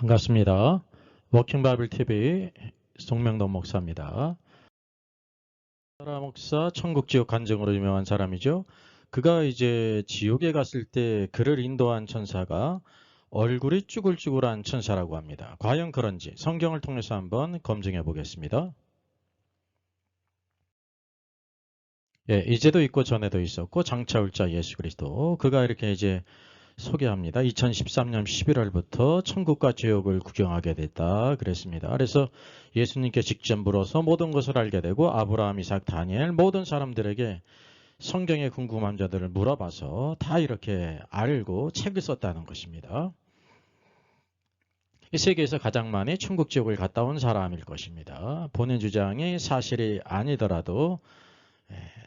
반갑습니다. 워킹 바이블 TV 송명돈 목사입니다. 사라 목사 천국 지옥 간증으로 유명한 사람이죠. 그가 이제 지옥에 갔을 때 그를 인도한 천사가 얼굴이 쭈글쭈글한 천사라고 합니다. 과연 그런지 성경을 통해서 한번 검증해 보겠습니다. 예, 이제도 있고 전에도 있었고 장차 올 자 예수 그리스도, 그가 이렇게 이제 소개합니다. 2013년 11월부터 천국과 지옥을 구경하게 됐다 그랬습니다. 그래서 예수님께 직접 물어서 모든 것을 알게 되고 아브라함, 이삭, 다니엘 모든 사람들에게 성경의 궁금한 자들을 물어봐서 다 이렇게 알고 책을 썼다는 것입니다. 이 세계에서 가장 많이 천국 지옥을 갔다 온 사람일 것입니다. 본인 주장이 사실이 아니더라도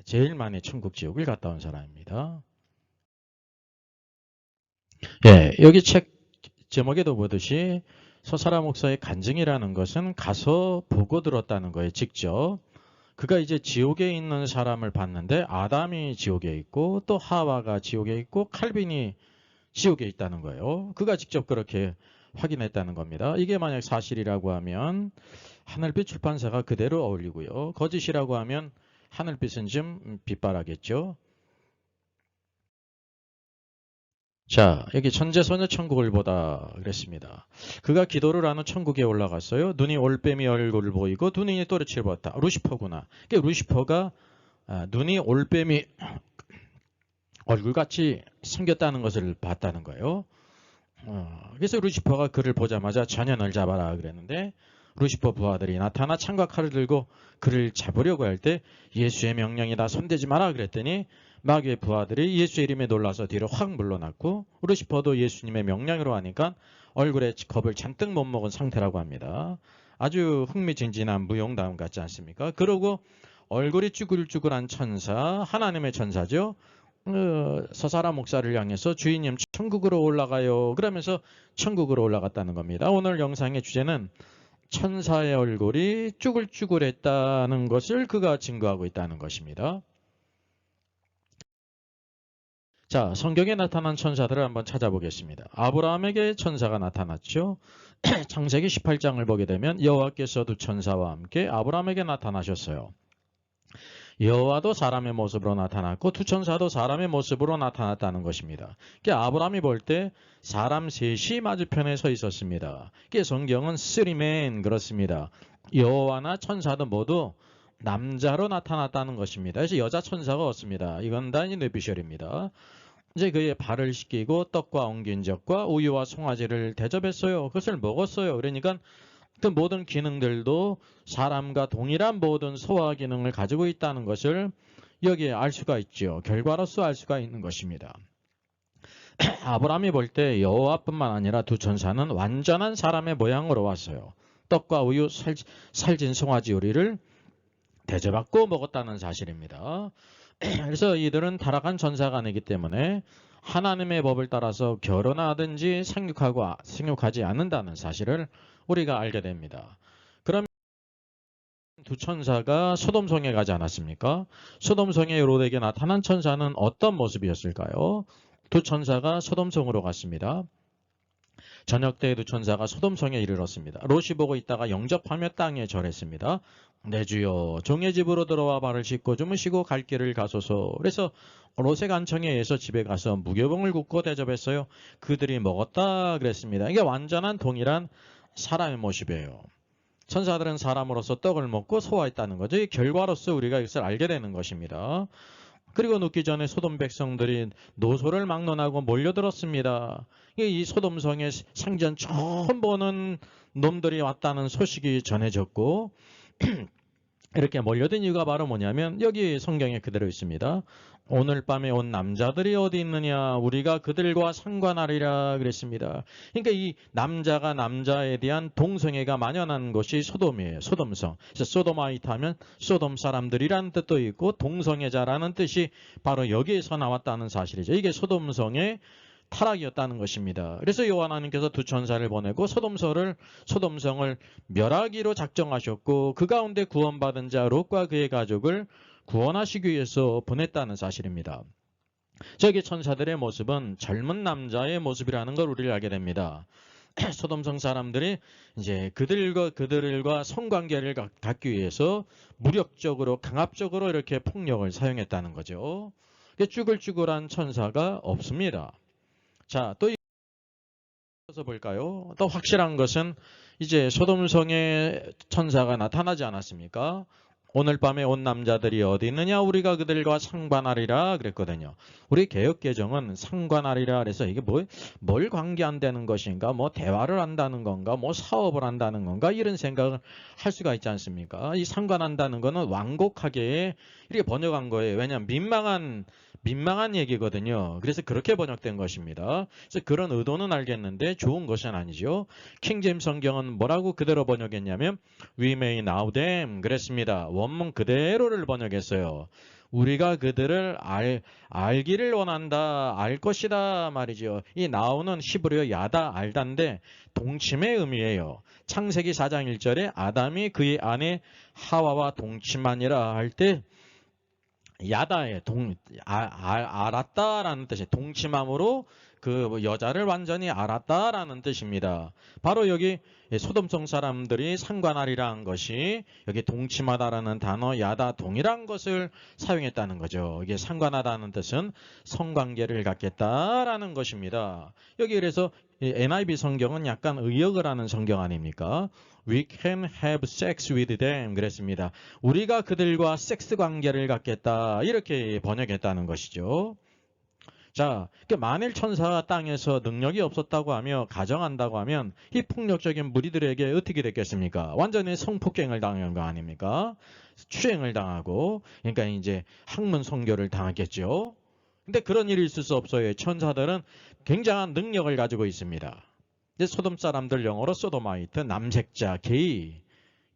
제일 많이 천국 지옥을 갔다 온 사람입니다. 예, 여기 책 제목에도 보듯이 서사라 목사의 간증이라는 것은 가서 보고 들었다는 거예요. 직접. 그가 이제 지옥에 있는 사람을 봤는데 아담이 지옥에 있고 또 하와가 지옥에 있고 칼빈이 지옥에 있다는 거예요. 그가 직접 그렇게 확인했다는 겁니다. 이게 만약 사실이라고 하면 하늘빛 출판사가 그대로 어울리고요. 거짓이라고 하면 하늘빛은 좀 빗발하겠죠. 자, 여기 천재소녀 천국을 보다 그랬습니다. 그가 기도를 하는 천국에 올라갔어요. 눈이 올빼미 얼굴을 보이고 눈이 또렷이 보았다. 루시퍼구나. 그러니까 루시퍼가 눈이 올빼미 얼굴같이 생겼다는 것을 봤다는 거예요. 그래서 루시퍼가 그를 보자마자 전현을 잡아라 그랬는데 루시퍼 부하들이 나타나 창과 칼을 들고 그를 잡으려고 할 때 예수의 명령이다, 손대지 마라 그랬더니 마귀의 부하들이 예수의 이름에 놀라서 뒤로 확 물러났고 루시퍼도 예수님의 명령으로 하니까 얼굴에 겁을 잔뜩 못 먹은 상태라고 합니다. 아주 흥미진진한 무용담 같지 않습니까? 그러고 얼굴이 쭈글쭈글한 천사, 하나님의 천사죠. 서사라 목사를 향해서 주인님 천국으로 올라가요 그러면서 천국으로 올라갔다는 겁니다. 오늘 영상의 주제는 천사의 얼굴이 쭈글쭈글했다는 것을 그가 증거하고 있다는 것입니다. 자, 성경에 나타난 천사들을 한번 찾아보겠습니다. 아브라함에게 천사가 나타났죠. 창세기 18장을 보게 되면 여호와께서 두 천사와 함께 아브라함에게 나타나셨어요. 여호와도 사람의 모습으로 나타났고 두 천사도 사람의 모습으로 나타났다는 것입니다. 그러니까 아브라함이 볼 때 사람 셋이 맞은편에 서 있었습니다. 그러니까 성경은 쓰리맨 그렇습니다. 여호와나 천사도 모두 남자로 나타났다는 것입니다. 그래서 여자 천사가 없습니다. 이건 다 뇌피셜입니다. 이제 그의 발을 씻기고 떡과 엉긴 젖과 우유와 송아지를 대접했어요. 그것을 먹었어요. 그러니까 그 모든 기능들도 사람과 동일한 모든 소화 기능을 가지고 있다는 것을 여기에 알 수가 있죠. 결과로서 알 수가 있는 것입니다. 아브라함이 볼 때 여호와뿐만 아니라 두 천사는 완전한 사람의 모양으로 왔어요. 떡과 우유, 살진 송아지 요리를 대접받고 먹었다는 사실입니다. 그래서 이들은 타락한 천사가 아니기 때문에 하나님의 법을 따라서 결혼하든지 생육하지 않는다는 사실을 우리가 알게 됩니다. 그러면 두 천사가 소돔성에 가지 않았습니까? 소돔성에 롯에게 나타난 천사는 어떤 모습이었을까요? 두 천사가 소돔성으로 갔습니다. 저녁 때 두 천사가 소돔성에 이르렀습니다. 롯이 보고 있다가 영접하며 땅에 절했습니다. 내 주여 종의 집으로 들어와 발을 씻고 주무시고 갈 길을 가소서. 그래서 롯의 간청에 의해서 집에 가서 무교병을 굽고 대접했어요. 그들이 먹었다 그랬습니다. 이게 완전한 동일한 사람의 모습이에요. 천사들은 사람으로서 떡을 먹고 소화했다는 거죠. 이 결과로서 우리가 이것을 알게 되는 것입니다. 그리고 눕기 전에 소돔 백성들이 노소를 막론하고 몰려들었습니다. 이 소돔성에 생전 처음 보는 놈들이 왔다는 소식이 전해졌고 이렇게 몰려든 이유가 바로 뭐냐면 여기 성경에 그대로 있습니다. 오늘 밤에 온 남자들이 어디 있느냐 우리가 그들과 상관하리라 그랬습니다. 그러니까 이 남자가 남자에 대한 동성애가 만연한 것이 소돔이에요. 소돔성. 그래서 소도마이트 하면 소돔 사람들이라는 뜻도 있고 동성애자라는 뜻이 바로 여기에서 나왔다는 사실이죠. 이게 소돔성의 타락이었다는 것입니다. 그래서 여호와 하나님께서 두 천사를 보내고 소돔성을 멸하기로 작정하셨고 그 가운데 구원받은 자 롯과 그의 가족을 구원하시기 위해서 보냈다는 사실입니다. 저기 천사들의 모습은 젊은 남자의 모습이라는 걸 우리를 알게 됩니다. 소돔성 사람들이 이제 그들과 성관계를 갖기 위해서 무력적으로 강압적으로 이렇게 폭력을 사용했다는 거죠. 쭈글쭈글한 천사가 없습니다. 자, 또 이어서 볼까요? 또 확실한 것은 이제 소돔성에 천사가 나타나지 않았습니까? 오늘 밤에 온 남자들이 어디 있느냐 우리가 그들과 상관하리라 그랬거든요. 우리 개역개정은 상관하리라 그래서 이게 뭘 관계한다는 것인가, 뭐 대화를 한다는 건가, 뭐 사업을 한다는 건가, 이런 생각을 할 수가 있지 않습니까? 이 상관한다는 거는 완곡하게 이렇게 번역한 거예요. 왜냐하면 민망한 얘기거든요. 그래서 그렇게 번역된 것입니다. 그래서 그런 의도는 알겠는데 좋은 것은 아니죠. 킹제임스 성경은 뭐라고 그대로 번역했냐면 We may know them 그랬습니다. 원문 그대로를 번역했어요. 우리가 그들을 알기를 원한다, 알 것이다 말이죠. 이 now는 히브리어 야다, 알다인데 동침의 의미예요. 창세기 4장 1절에 아담이 그의 아내 하와와 동침하니라 할 때 야다에 알았다라는 뜻이 동침함으로 그 여자를 완전히 알았다라는 뜻입니다. 바로 여기 소돔성 사람들이 상관하리라는 것이 여기 동침하다라는 단어 야다 동일한 것을 사용했다는 거죠. 이게 상관하다는 뜻은 성관계를 갖겠다라는 것입니다. 여기 그래서 NIV 성경은 약간 의역을 하는 성경 아닙니까? We can have sex with them 그랬습니다. 우리가 그들과 섹스 관계를 갖겠다 이렇게 번역했다는 것이죠. 자, 만일 천사가 땅에서 능력이 없었다고 하며 가정한다고 하면 이 폭력적인 무리들에게 어떻게 됐겠습니까? 완전히 성폭행을 당한 거 아닙니까? 추행을 당하고 그러니까 이제 학문 성교를 당했겠죠. 근데 그런 일이 있을 수 없어요. 천사들은 굉장한 능력을 가지고 있습니다. 소돔 사람들 영어로 소도마이트, 남색자, 게이,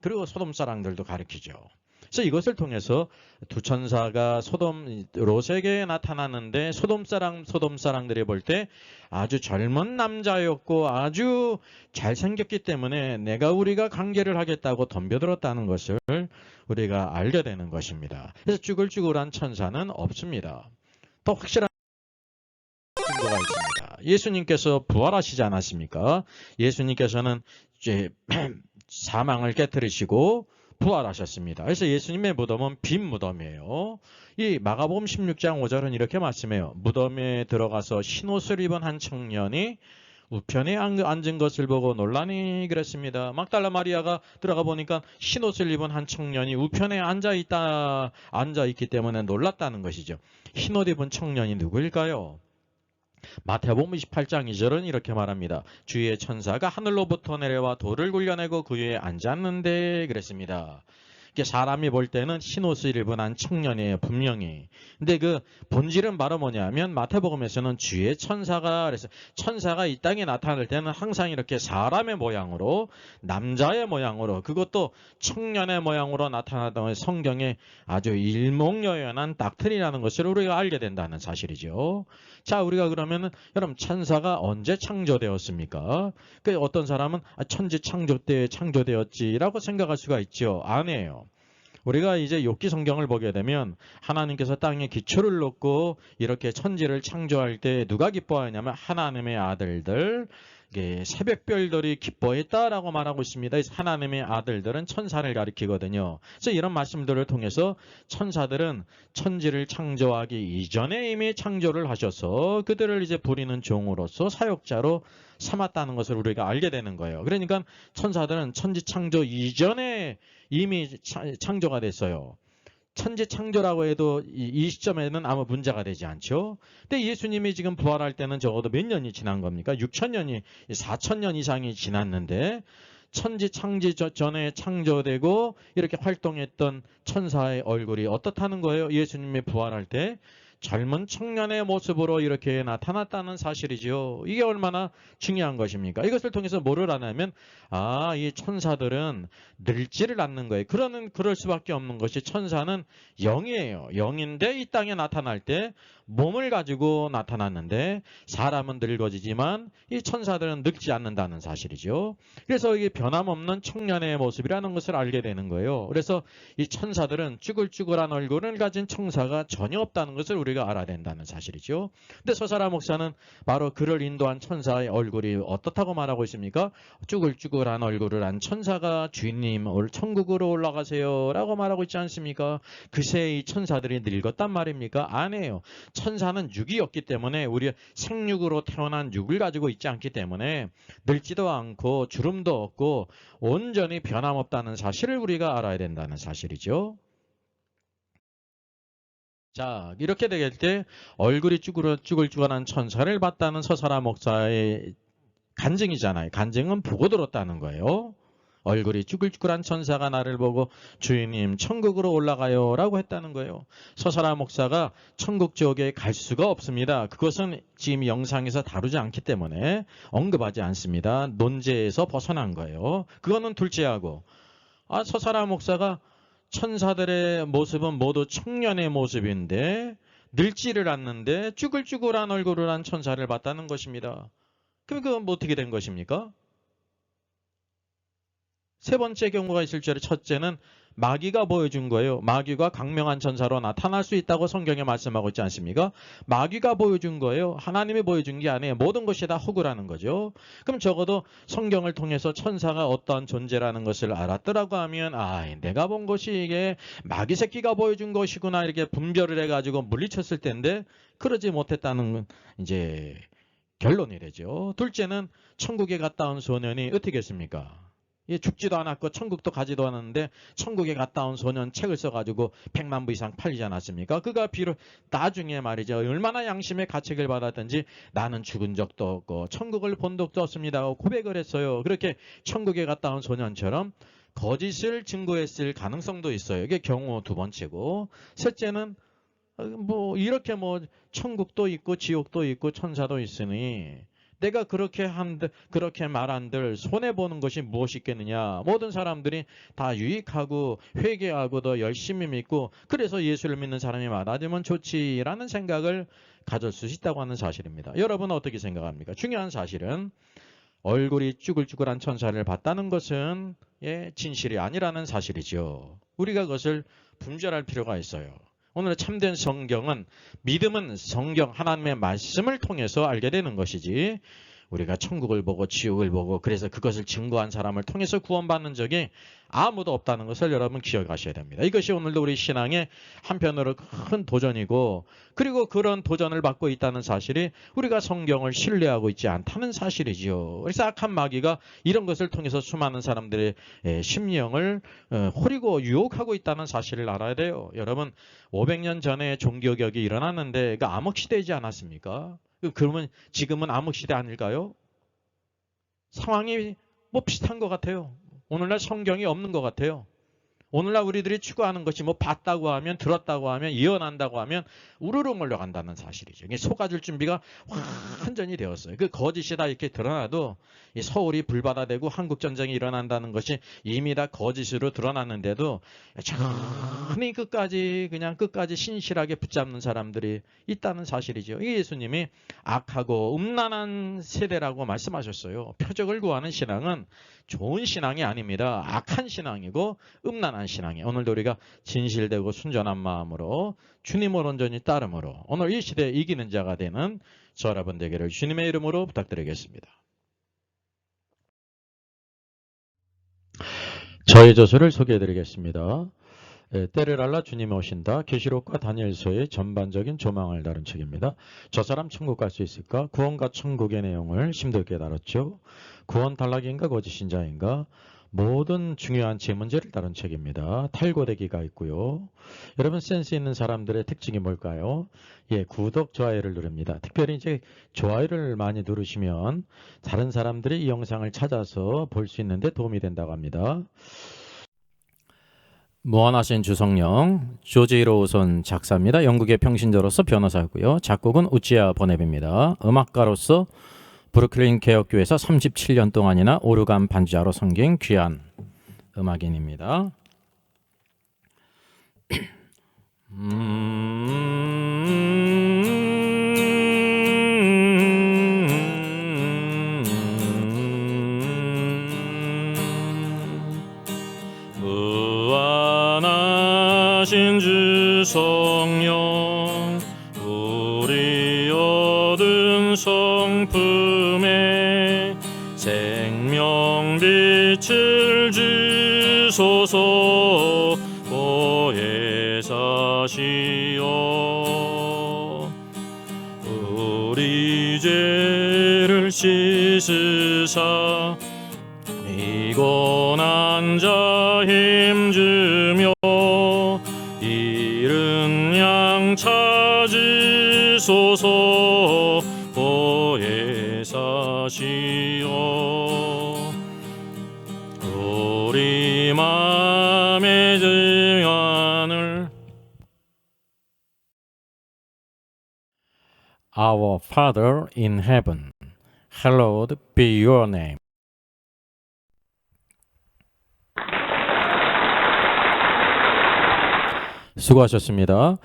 그리고 소돔 사람들도 가리키죠. 그래서 이것을 통해서 두 천사가 롯에게 나타나는데 소돔 사람들이 볼 때 아주 젊은 남자였고 아주 잘생겼기 때문에 우리가 관계를 하겠다고 덤벼들었다는 것을 우리가 알게 되는 것입니다. 그래서 쭈글쭈글한 천사는 없습니다. 더 확실한 증거가 있습니다. 예수님께서 부활하시지 않았습니까? 예수님께서는 이제 사망을 깨뜨리시고 부활하셨습니다. 그래서 예수님의 무덤은 빈 무덤이에요. 이 마가복음 16장 5절은 이렇게 말씀해요. 무덤에 들어가서 흰옷을 입은 한 청년이 우편에 앉은 것을 보고 놀라니 그랬습니다. 막달라 마리아가 들어가 보니까 흰옷을 입은 한 청년이 우편에 앉아있기 때문에 놀랐다는 것이죠. 흰옷 입은 청년이 누구일까요? 마태복음 28장 2절은 이렇게 말합니다. 주의 천사가 하늘로부터 내려와 돌을 굴려내고 그 위에 앉았는데 그랬습니다. 사람이 볼 때는 흰옷을 입은 한 청년이에요. 분명히. 근데 그 본질은 바로 뭐냐면 마태복음에서는 주의 천사가 그래서 천사가 이 땅에 나타날 때는 항상 이렇게 사람의 모양으로 남자의 모양으로 그것도 청년의 모양으로 나타나던 성경에 아주 일목요연한 닥트리라는 것을 우리가 알게 된다는 사실이죠. 자, 우리가 그러면은 여러분 천사가 언제 창조되었습니까? 그 어떤 사람은 천지 창조 때 창조되었지라고 생각할 수가 있죠. 아니에요. 우리가 이제 욥기 성경을 보게 되면 하나님께서 땅에 기초를 놓고 이렇게 천지를 창조할 때 누가 기뻐하냐면 하나님의 아들들, 새벽별들이 기뻐했다라고 말하고 있습니다. 하나님의 아들들은 천사를 가리키거든요. 그래서 이런 말씀들을 통해서 천사들은 천지를 창조하기 이전에 이미 창조를 하셔서 그들을 이제 부리는 종으로서 사역자로 삼았다는 것을 우리가 알게 되는 거예요. 그러니까 천사들은 천지 창조 이전에 이미 창조가 됐어요. 천지 창조라고 해도 이 시점에는 아무 문제가 되지 않죠. 근데 예수님이 지금 부활할 때는 적어도 몇 년이 지난 겁니까? 6천년이 4천년 이상이 지났는데 천지 창조 전에 창조되고 이렇게 활동했던 천사의 얼굴이 어떻다는 거예요? 예수님이 부활할 때 젊은 청년의 모습으로 이렇게 나타났다는 사실이죠. 이게 얼마나 중요한 것입니까? 이것을 통해서 뭐를 하냐면 이 천사들은 늙지를 않는 거예요. 그럴 수밖에 없는 것이 천사는 영이에요. 영인데 이 땅에 나타날 때 몸을 가지고 나타났는데 사람은 늙어지지만 이 천사들은 늙지 않는다는 사실이죠. 그래서 이게 변함없는 청년의 모습이라는 것을 알게 되는 거예요. 그래서 이 천사들은 쭈글쭈글한 얼굴을 가진 천사가 전혀 없다는 것을 우리가 알아야 된다는 사실이죠. 근데 서사라 목사는 바로 그를 인도한 천사의 얼굴이 어떻다고 말하고 있습니까? 쭈글쭈글한 얼굴을 한 천사가 주인님 올 천국으로 올라가세요 라고 말하고 있지 않습니까? 그새 이 천사들이 늙었단 말입니까? 아니에요. 천사는 육이 없기 때문에 우리 생육으로 태어난 육을 가지고 있지 않기 때문에 늙지도 않고 주름도 없고 온전히 변함없다는 사실을 우리가 알아야 된다는 사실이죠. 자, 이렇게 될 때 얼굴이 쭈글쭈글한 천사를 봤다는 서사라 목사의 간증이잖아요. 간증은 보고 들었다는 거예요. 얼굴이 쭈글쭈글한 천사가 나를 보고 주인님 천국으로 올라가요 라고 했다는 거예요. 서사라 목사가 천국 지옥에 갈 수가 없습니다. 그것은 지금 영상에서 다루지 않기 때문에 언급하지 않습니다. 논제에서 벗어난 거예요. 그거는 둘째하고 서사라 목사가 천사들의 모습은 모두 청년의 모습인데 늙지를 않는데 쭈글쭈글한 얼굴을 한 천사를 봤다는 것입니다. 그럼 그건 뭐 어떻게 된 것입니까? 세 번째 경우가 있을 줄 첫째는 마귀가 보여준 거예요. 마귀가 강명한 천사로 나타날 수 있다고 성경에 말씀하고 있지 않습니까? 마귀가 보여준 거예요. 하나님이 보여준 게 아니에요. 모든 것이 다 허구라는 거죠. 그럼 적어도 성경을 통해서 천사가 어떠한 존재라는 것을 알았더라고 하면 내가 본 것이 이게 마귀 새끼가 보여준 것이구나 이렇게 분별을 해가지고 물리쳤을 텐데 그러지 못했다는 이제 결론이 되죠. 둘째는 천국에 갔다 온 소년이 어떻게 했습니까? 죽지도 않았고 천국도 가지도 않았는데 천국에 갔다 온 소년 책을 써가지고 100만 부 이상 팔리지 않았습니까? 그가 비록 나중에 말이죠. 얼마나 양심의 가책을 받았든지 나는 죽은 적도 없고 천국을 본 적도 없습니다 하고 고백을 했어요. 그렇게 천국에 갔다 온 소년처럼 거짓을 증거했을 가능성도 있어요. 이게 경우 두 번째고 셋째는 이렇게 천국도 있고 지옥도 있고 천사도 있으니 내가 그렇게 말한들 손해보는 것이 무엇이 있겠느냐. 모든 사람들이 다 유익하고 회개하고 더 열심히 믿고 그래서 예수를 믿는 사람이 많아지면 좋지라는 생각을 가질 수 있다고 하는 사실입니다. 여러분은 어떻게 생각합니까? 중요한 사실은 얼굴이 쭈글쭈글한 천사를 봤다는 것은 진실이 아니라는 사실이죠. 우리가 그것을 분별할 필요가 있어요. 오늘 참된 성경은 믿음은 성경 하나님의 말씀을 통해서 알게 되는 것이지 우리가 천국을 보고 지옥을 보고 그래서 그것을 증거한 사람을 통해서 구원받는 적이 아무도 없다는 것을 여러분 기억하셔야 됩니다. 이것이 오늘도 우리 신앙의 한편으로 큰 도전이고 그리고 그런 도전을 받고 있다는 사실이 우리가 성경을 신뢰하고 있지 않다는 사실이지요. 그래서 악한 마귀가 이런 것을 통해서 수많은 사람들의 심령을 호리고 유혹하고 있다는 사실을 알아야 돼요. 여러분 500년 전에 종교개혁이 일어났는데 그 암흑시대이지 않았습니까? 그러면 지금은 암흑시대 아닐까요? 상황이 비슷한 것 같아요. 오늘날 성경이 없는 것 같아요. 오늘날 우리들이 추구하는 것이 봤다고 하면 들었다고 하면 예언한다고 하면 우르르 몰려간다는 사실이죠. 이게 속아줄 준비가 완전히 되었어요. 그 거짓이 다 이렇게 드러나도 이 서울이 불바다되고 한국전쟁이 일어난다는 것이 이미 다 거짓으로 드러났는데도 천히 끝까지 신실하게 붙잡는 사람들이 있다는 사실이죠. 이게 예수님이 악하고 음란한 세대라고 말씀하셨어요. 표적을 구하는 신앙은 좋은 신앙이 아닙니다. 악한 신앙이고 음란한 신앙이에요. 오늘도 우리가 진실되고 순전한 마음으로 주님을 온전히 따름으로 오늘 이 시대에 이기는 자가 되는 저 여러분 되기를 주님의 이름으로 부탁드리겠습니다. 저의 저서를 소개해드리겠습니다. 때를 알라 주님이 오신다. 계시록과 다니엘서의 전반적인 조망을 다룬 책입니다. 저 사람 천국 갈 수 있을까? 구원과 천국의 내용을 심도있게 다뤘죠. 구원 탈락인가 거짓인 자인가? 모든 중요한 제문제를 다룬 책입니다. 탈고되기가 있고요. 여러분 센스 있는 사람들의 특징이 뭘까요? 구독, 좋아요를 누릅니다. 특별히 이제 좋아요를 많이 누르시면 다른 사람들이 이 영상을 찾아서 볼 수 있는데 도움이 된다고 합니다. 무한하신 주성령, 조지 로우손 작사입니다. 영국의 평신도로서 변호사였고요. 작곡은 우찌아 버넵입니다. 음악가로서 브루클린 개혁교회에서 37년 동안이나 오르간 반주자로 섬긴 귀한 음악인입니다. 오신 주 성령 우리 얻은 성품에 생명빛을 주소서 보혜사시오 우리 죄를 씻으사 피곤한 자 힘주며 잃은 양 찾으소서 보혜사시오 우리 마음의 증언을 Our Father in heaven, hallowed be your name. 수고하셨습니다.